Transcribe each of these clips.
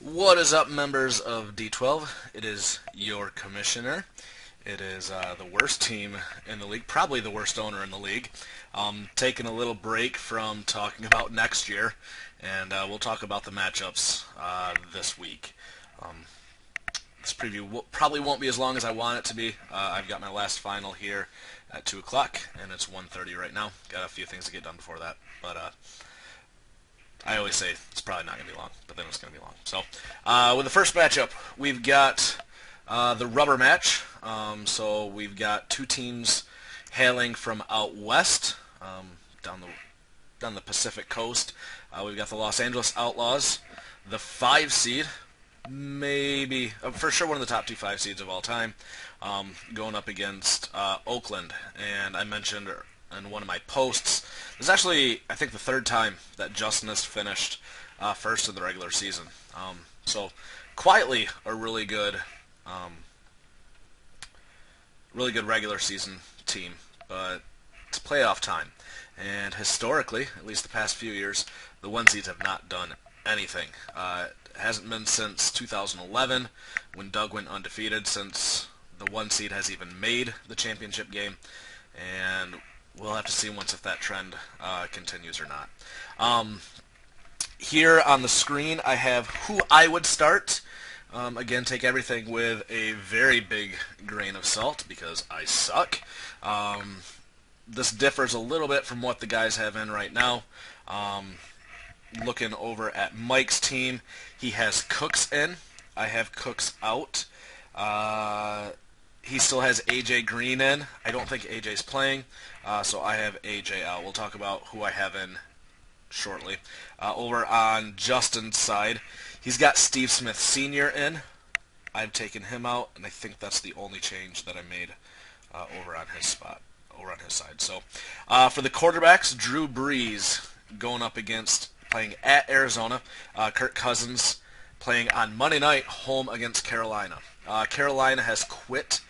What is up, members of D12? It is your commissioner. It is the worst team in the league, probably the worst owner in the league. Taking a little break from talking about next year, and we'll talk about the matchups this week. Um, this preview probably won't be as long as I want it to be. I've got my last final here at 2 o'clock, and it's 1:30 right now. Got a few things to get done before that, but I always say it's probably not going to be long, but then it's going to be long. So, with the first matchup, we've got the rubber match. So we've got two teams hailing from out west, down the Pacific coast. We've got the Los Angeles Outlaws, the 5 seed, maybe for sure one of the top two 5 seeds of all time, going up against Oakland. And I mentioned in one of my posts, this is actually, I think, the third time that Justin has finished first in the regular season. So quietly a really good regular season team, but it's playoff time. And historically, at least the past few years, the 1 seeds have not done anything. It hasn't been since 2011 when Doug went undefeated since the 1 seed has even made the championship game. And we'll have to see once if that trend continues or not. Here on the screen, I have who I would start. Again, take everything with a very big grain of salt because I suck. This differs a little bit from what the guys have in right now. Looking over at Mike's team, he has Cooks in. I have Cooks out. He still has AJ Green in. I don't think AJ's playing, so I have AJ out. We'll talk about who I have in shortly. Over on Justin's side, he's got Steve Smith Sr. in. I've taken him out, and I think that's the only change that I made over on his side. So for the quarterbacks, Drew Brees going up against playing at Arizona. Kirk Cousins playing on Monday night home against Carolina. Carolina has quit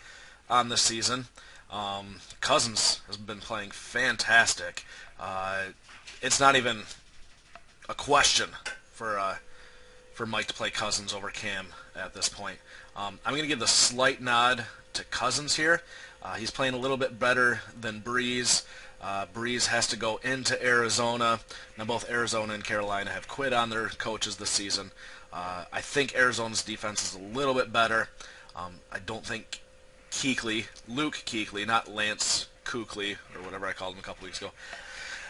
on the season. Cousins has been playing fantastic. It's not even a question for Mike to play Cousins over Cam at this point. I'm going to give the slight nod to Cousins here. He's playing a little bit better than Brees. Brees has to go into Arizona. Now both Arizona and Carolina have quit on their coaches this season. I think Arizona's defense is a little bit better. I don't think Luke Kuechly, not Lance Kuechly, or whatever I called him a couple weeks ago.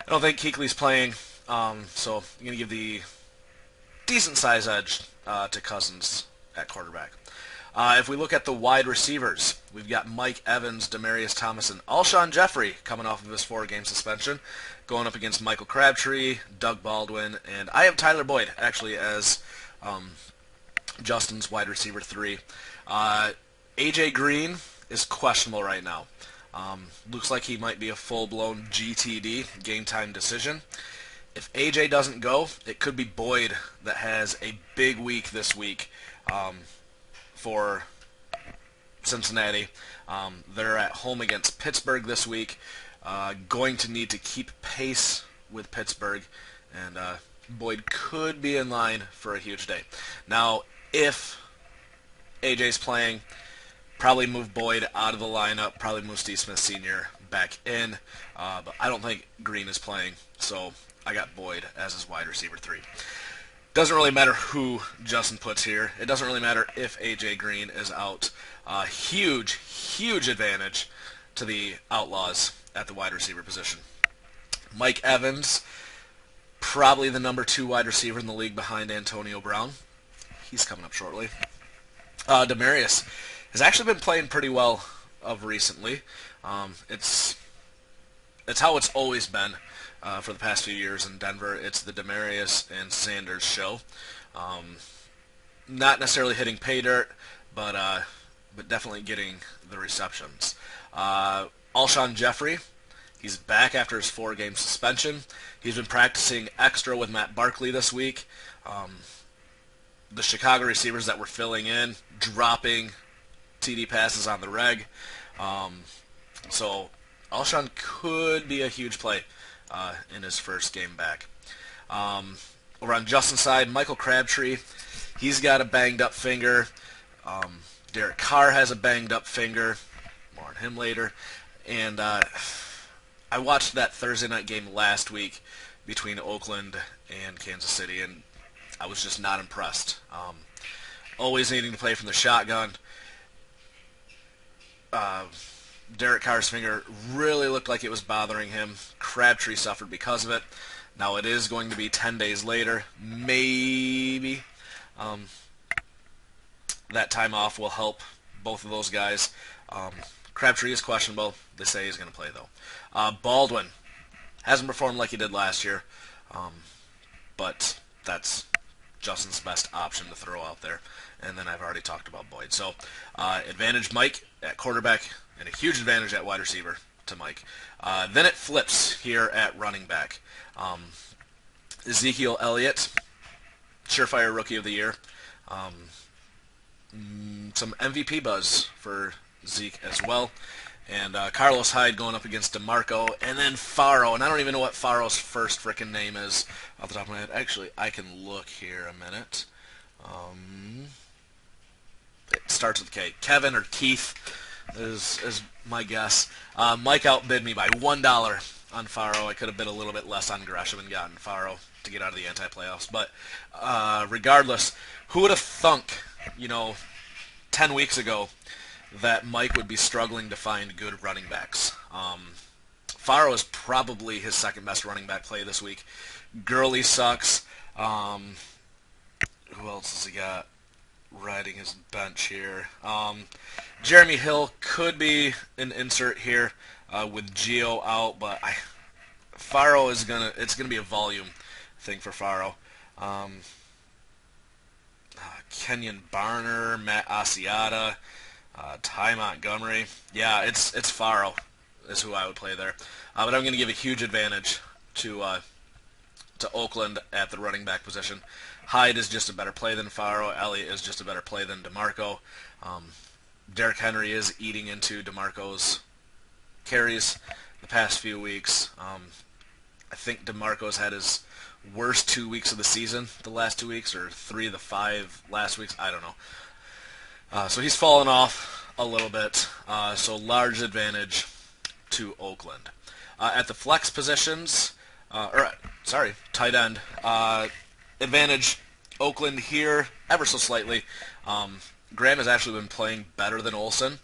I don't think Kuechly's playing, so I'm going to give the decent size edge to Cousins at quarterback. If we look at the wide receivers, we've got Mike Evans, Demaryius Thomas, and Alshon Jeffrey coming off of his 4-game suspension, going up against Michael Crabtree, Doug Baldwin, and I have Tyler Boyd actually as Justin's wide receiver 3. AJ Green is questionable right now. Looks like he might be a full-blown GTD, game time decision. If AJ doesn't go, it could be Boyd that has a big week this week for Cincinnati. They're at home against Pittsburgh this week. Going to need to keep pace with Pittsburgh, and Boyd could be in line for a huge day. Now, if AJ's playing, probably move Boyd out of the lineup, probably move Steve Smith Sr. back in, but I don't think Green is playing, so I got Boyd as his wide receiver 3. Doesn't really matter who Justin puts here. It doesn't really matter if AJ Green is out. Huge advantage to the Outlaws at the wide receiver position. Mike Evans, probably the number 2 wide receiver in the league behind Antonio Brown. He's coming up shortly. Demaryius has actually been playing pretty well of recently. It's how it's always been for the past few years in Denver. It's the Demaryius and Sanders show. Not necessarily hitting pay dirt, but definitely getting the receptions. Alshon Jeffrey, he's back after his 4-game suspension. He's been practicing extra with Matt Barkley this week. The Chicago receivers that were filling in, dropping TD passes on the reg. So Alshon could be a huge play in his first game back. Over on Justin's side, Michael Crabtree, He's got a banged up finger. Derek Carr has a banged up finger. More on him later. And I watched that Thursday night game last week between Oakland and Kansas City, and I was just not impressed. Always needing to play from the shotgun. Derek Carr's finger really looked like it was bothering him. Crabtree suffered because of it. Now it is going to be 10 days later. Maybe that time off will help both of those guys. Crabtree is questionable. They say he's going to play, though. Baldwin hasn't performed like he did last year, but that's Justin's best option to throw out there. And then I've already talked about Boyd. So advantage Mike at quarterback and a huge advantage at wide receiver to Mike. Then it flips here at running back. Ezekiel Elliott, surefire rookie of the year. Some MVP buzz for Zeke as well. And Carlos Hyde going up against DeMarco. And then Faro. And I don't even know what Faro's first frickin' name is off the top of my head. Actually, I can look here a minute. It starts with K. Kevin or Keith is my guess. Mike outbid me by $1 on Faro. I could have bid a little bit less on Gresham and gotten Faro to get out of the anti-playoffs. But regardless, who would have thunk, 10 weeks ago that Mike would be struggling to find good running backs? Faro is probably his second best running back play this week. Gurley sucks. Who else has he got riding his bench here? Jeremy Hill could be an insert here with Gio out, but Faro is it's gonna be a volume thing for Faro. Kenyon Barner, Matt Asiata, Ty Montgomery. Yeah, it's Faro is who I would play there. But I'm going to give a huge advantage to Oakland at the running back position. Hyde is just a better play than Faro. Elliott is just a better play than DeMarco. Derrick Henry is eating into DeMarco's carries the past few weeks. I think DeMarco's had his worst 2 weeks of the season the last 2 weeks, or 3 of the 5 last weeks. I don't know. So he's fallen off a little bit. So large advantage to Oakland. At the flex positions, tight end. Advantage Oakland here ever so slightly. Graham has actually been playing better than Olsen,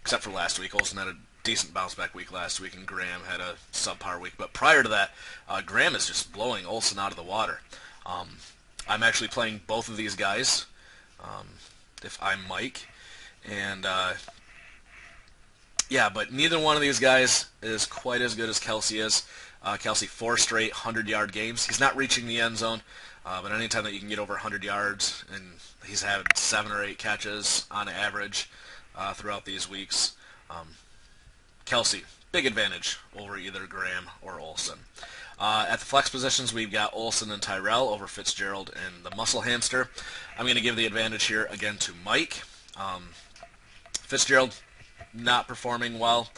except for last week. Olsen had a decent bounce-back week last week, and Graham had a subpar week. But prior to that, Graham is just blowing Olsen out of the water. I'm actually playing both of these guys if I'm Mike. And, but neither one of these guys is quite as good as Kelsey is. Kelsey, 4 straight 100-yard games. He's not reaching the end zone, but anytime that you can get over 100 yards, and he's had 7 or 8 catches on average throughout these weeks. Kelsey, big advantage over either Graham or Olsen. At the flex positions, we've got Olsen and Tyrell over Fitzgerald and the Muscle Hamster. I'm going to give the advantage here again to Mike. Fitzgerald not performing well.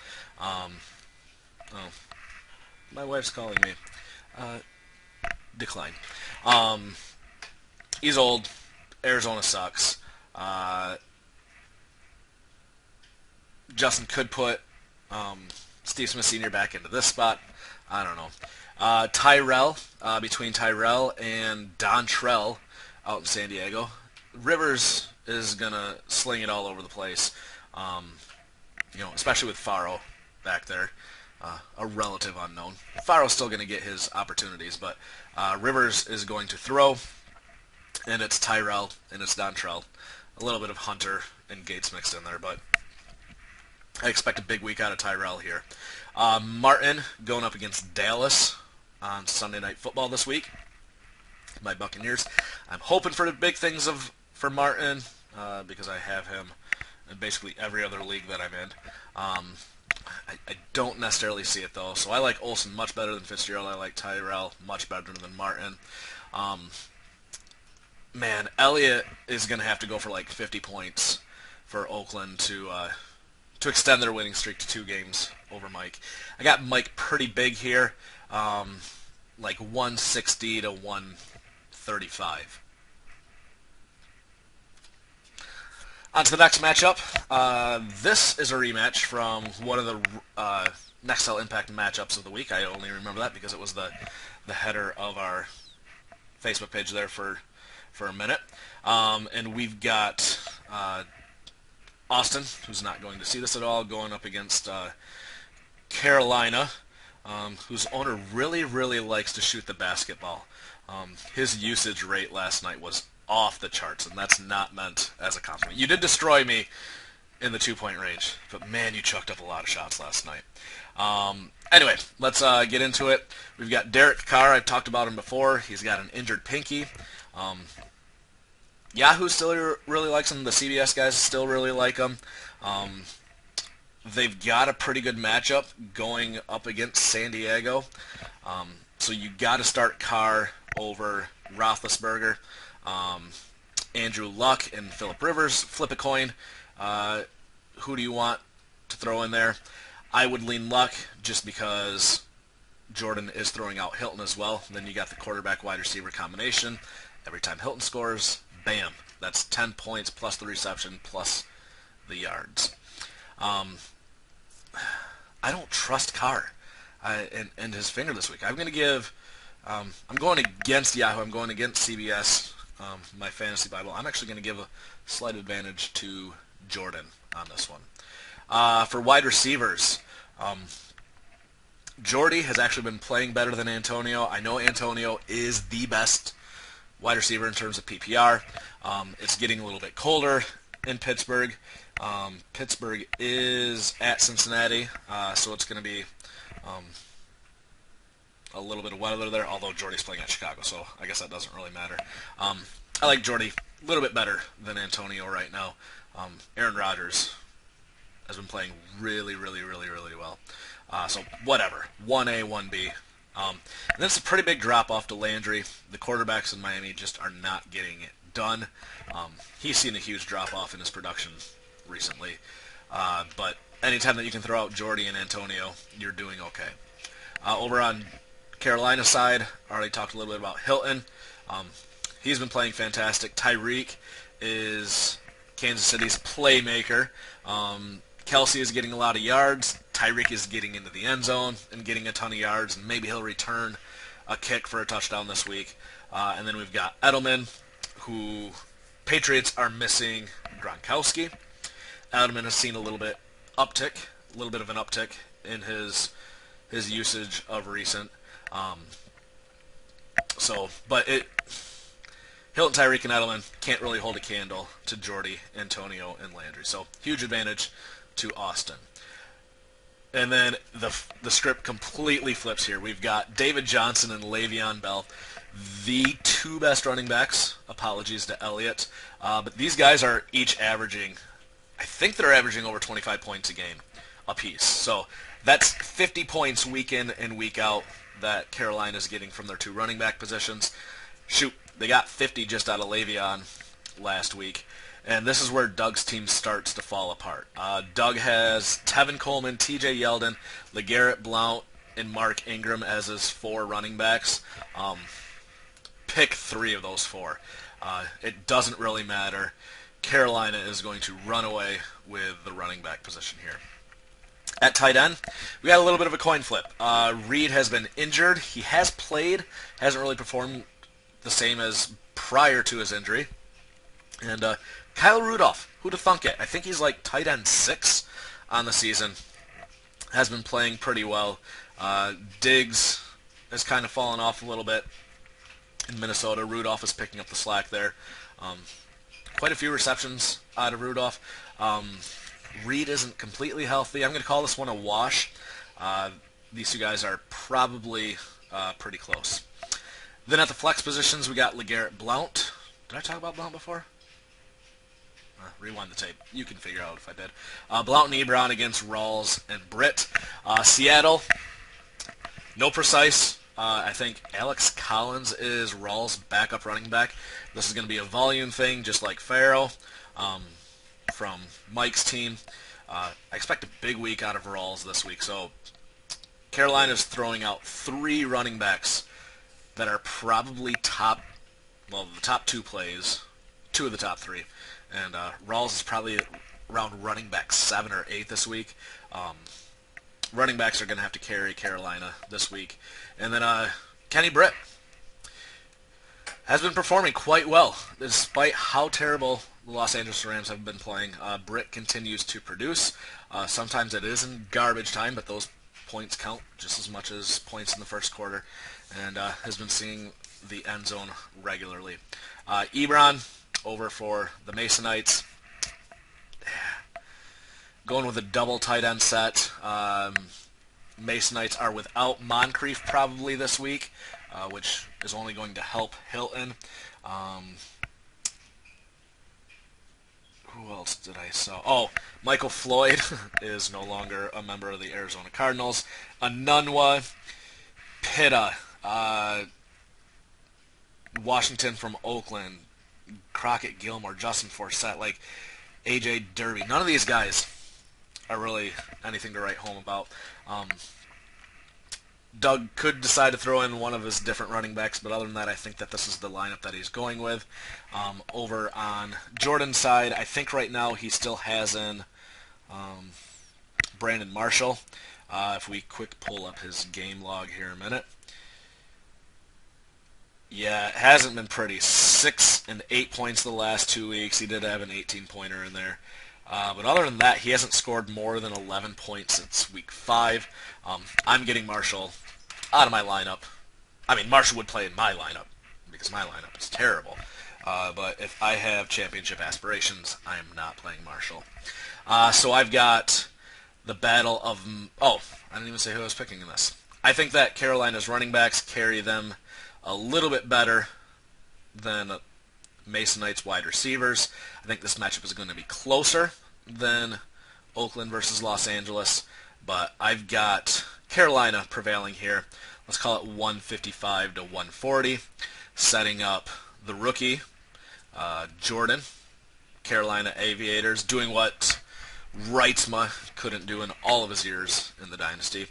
My wife's calling me. Decline. He's old. Arizona sucks. Justin could put Steve Smith Sr. back into this spot. I don't know. Tyrell, between Tyrell and Dontrell out in San Diego. Rivers is going to sling it all over the place, especially with Faro back there, a relative unknown. Faro's still going to get his opportunities, but Rivers is going to throw, and it's Tyrell and it's Dontrell. A little bit of Hunter and Gates mixed in there, but I expect a big week out of Tyrell here. Martin going up against Dallas on Sunday Night Football this week. My Buccaneers. I'm hoping for the big things for Martin because I have him in basically every other league that I'm in. I don't necessarily see it, though. So I like Olsen much better than Fitzgerald. I like Tyrell much better than Martin. Elliott is going to have to go for like 50 points for Oakland to extend their winning streak to 2 games over Mike. I got Mike pretty big here, like 160 to 135. On to the next matchup. This is a rematch from one of the Nextel Impact matchups of the week. I only remember that because it was the header of our Facebook page there for a minute. And we've got Austin, who's not going to see this at all, going up against Carolina, whose owner really, really likes to shoot the basketball. His usage rate last night was off the charts, and that's not meant as a compliment. You did destroy me in the 2-point range, but man, you chucked up a lot of shots last night. Anyway, let's get into it. We've got Derek Carr. I've talked about him before. He's got an injured pinky. Yahoo still really likes him. The CBS guys still really like him. They've got a pretty good matchup going up against San Diego. So you got to start Carr over Roethlisberger. Andrew Luck and Phillip Rivers. Flip a coin. Who do you want to throw in there? I would lean Luck just because Jordan is throwing out Hilton as well. And then you got the quarterback-wide receiver combination. Every time Hilton scores, bam. That's 10 points plus the reception plus the yards. I don't trust Carr and his finger this week. I'm going to give... I'm going against Yahoo. I'm going against CBS, my fantasy Bible. I'm actually going to give a slight advantage to Jordan on this one. For wide receivers, Jordy has actually been playing better than Antonio. I know Antonio is the best wide receiver in terms of PPR. It's getting a little bit colder in Pittsburgh. Pittsburgh is at Cincinnati, so it's going to be a little bit of weather there, although Jordy's playing at Chicago, so I guess that doesn't really matter. I like Jordy a little bit better than Antonio right now. Aaron Rodgers has been playing really, really, really, really well. So whatever, 1A, 1B. And that's a pretty big drop-off to Landry. The quarterbacks in Miami just are not getting it done. He's seen a huge drop-off in his production recently. But anytime that you can throw out Jordy and Antonio, you're doing okay. Over on Carolina side, I already talked a little bit about Hilton. He's been playing fantastic. Tyreek is Kansas City's playmaker. Kelsey is getting a lot of yards. Tyreek is getting into the end zone and getting a ton of yards, and maybe he'll return a kick for a touchdown this week. And then we've got Edelman, who Patriots are missing Gronkowski. Edelman has seen a little bit of an uptick in his usage of recent. Hilton, Tyreek, and Edelman can't really hold a candle to Jordy, Antonio, and Landry. So huge advantage to Austin. And then the script completely flips here. We've got David Johnson and Le'Veon Bell, the two best running backs. Apologies to Elliott. But these guys are each averaging, I think they're averaging over 25 points a game apiece. So that's 50 points week in and week out that Carolina's getting from their two running back positions. Shoot, they got 50 just out of Le'Veon last week. And this is where Doug's team starts to fall apart. Doug has Tevin Coleman, TJ Yeldon, LeGarrette Blount, and Mark Ingram as his four running backs. Pick three of those four. It doesn't really matter. Carolina is going to run away with the running back position here. At tight end, we got a little bit of a coin flip. Reed has been injured. He has played, hasn't really performed the same as prior to his injury. And Kyle Rudolph, who'd have thunk it? I think he's like tight end 6 on the season. Has been playing pretty well. Diggs has kind of fallen off a little bit in Minnesota. Rudolph is picking up the slack there. Quite a few receptions out of Rudolph. Reed isn't completely healthy. I'm going to call this one a wash. These two guys are probably pretty close. Then at the flex positions, we got LeGarrette Blount. Did I talk about Blount before? Rewind the tape. You can figure out if I did. Blount and Ebron against Rawls and Britt. Seattle, no precise. I think Alex Collins is Rawls' backup running back. This is going to be a volume thing, just like Farrow from Mike's team. I expect a big week out of Rawls this week. So Carolina's throwing out 3 running backs that are probably the top 2 plays two of the top three. And Rawls is probably around running back 7 or 8 this week. Running backs are going to have to carry Carolina this week. And then Kenny Britt has been performing quite well, despite how terrible the Los Angeles Rams have been playing. Britt continues to produce. Sometimes it is in garbage time, but those points count just as much as points in the first quarter, and has been seeing the end zone regularly. Ebron over for the Masonites. Going with a double tight end set. Masonites are without Moncrief probably this week, which is only going to help Hilton. Who else did I saw? Oh, Michael Floyd is no longer a member of the Arizona Cardinals. Anunwa, Pitta, Washington from Oakland, Crockett Gilmore, Justin Forsett, like AJ Derby. None of these guys are really anything to write home about. Doug could decide to throw in one of his different running backs, but other than that, I think that this is the lineup that he's going with. Over on Jordan's side, I think right now he still has in Brandon Marshall. If we quick pull up his game log here a minute. Yeah, it hasn't been pretty. 6 and 8 points the last 2 weeks. He did have an 18-pointer in there. But other than that, he hasn't scored more than 11 points since week 5. I'm getting Marshall out of my lineup. I mean, Marshall would play in my lineup because my lineup is terrible. But if I have championship aspirations, I am not playing Marshall. So I've got the battle of... Oh, I didn't even say who I was picking in this. I think that Carolina's running backs carry them a little bit better than Masonites wide receivers. I think this matchup is going to be closer than Oakland versus Los Angeles, but I've got Carolina prevailing here. Let's call it 155 to 140, setting up the rookie, Jordan, Carolina Aviators, doing what Reitzma couldn't do in all of his years in the Dynasty,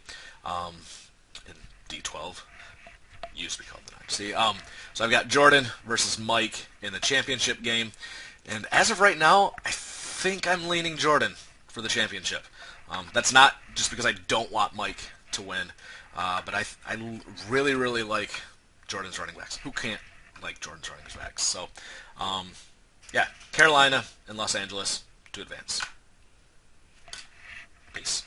in D12. Used to be called the Dynasty. So I've got Jordan versus Mike in the championship game. And as of right now, I think I'm leaning Jordan for the championship. That's not just because I don't want Mike to win, but I really, really like Jordan's running backs. Who can't like Jordan's running backs? So, yeah, Carolina and Los Angeles to advance. Peace.